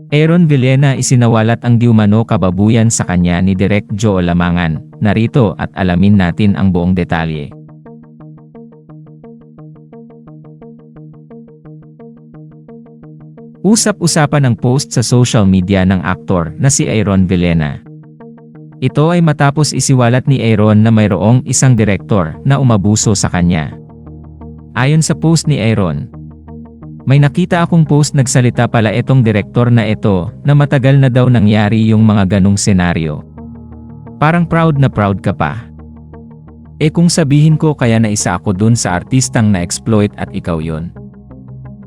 Aaron Villena isinawalat ang diumano kababuyan sa kanya ni Direk Joel Lamangan. Narito at alamin natin ang buong detalye. Usap-usapan ang post sa social media ng aktor na si Aaron Villena. Ito ay matapos isiwalat ni Aaron na mayroong isang direktor na umabuso sa kanya. Ayon sa post ni Aaron, may nakita akong post nagsalita pala itong direktor na ito na matagal na daw nangyari yung mga ganong senaryo. Parang proud ka pa. Kung sabihin ko kaya na isa ako dun sa artistang na-exploit at ikaw yun.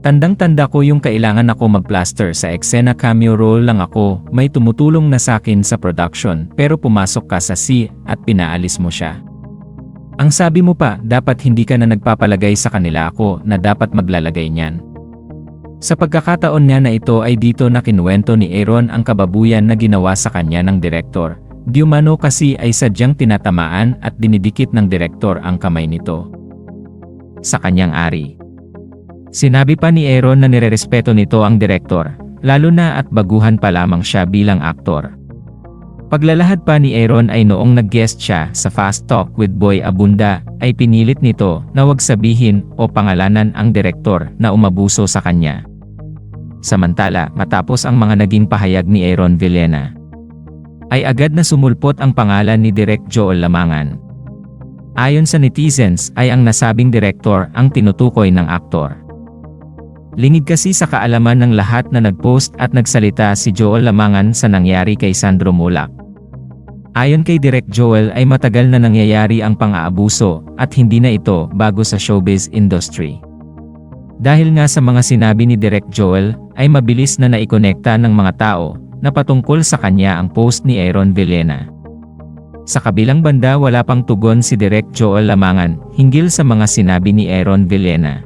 Tandang-tanda ko yung kailangan ako mag-plaster sa eksena, cameo role lang ako, may tumutulong na sakin sa production pero pumasok ka sa C at pinaalis mo siya. Ang sabi mo pa, dapat hindi ka na nagpapalagay sa kanila ako na dapat maglalagay niyan. Sa pagkakataon niya na ito ay dito na kinuwento ni Aaron ang kababuyan na ginawa sa kanya ng direktor. Diumano kasi ay sadyang tinatamaan at dinidikit ng direktor ang kamay nito sa kanyang ari. Sinabi pa ni Aaron na nirerespeto nito ang direktor, lalo na at baguhan pa lamang siya bilang aktor. Paglalahad pa ni Aaron ay noong nag-guest siya sa Fast Talk with Boy Abunda, ay pinilit nito na wag sabihin o pangalanan ang direktor na umabuso sa kanya. Samantala, matapos ang mga naging pahayag ni Aaron Villena, ay agad na sumulpot ang pangalan ni Direk Joel Lamangan. Ayon sa netizens ay ang nasabing direktor ang tinutukoy ng aktor. Lingid kasi sa kaalaman ng lahat na nagpost at nagsalita si Joel Lamangan sa nangyari kay Sandro Mulak. Ayon kay Direk Joel ay matagal na nangyayari ang pang-aabuso at hindi na ito bago sa showbiz industry. Dahil nga sa mga sinabi ni Direk Joel ay mabilis na naikonekta ng mga tao na patungkol sa kanya ang post ni Aaron Villena. Sa kabilang banda wala pang tugon si Direk Joel Lamangan hinggil sa mga sinabi ni Aaron Villena.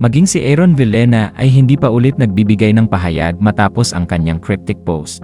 Maging si Aaron Villena ay hindi pa ulit nagbibigay ng pahayag matapos ang kanyang cryptic post.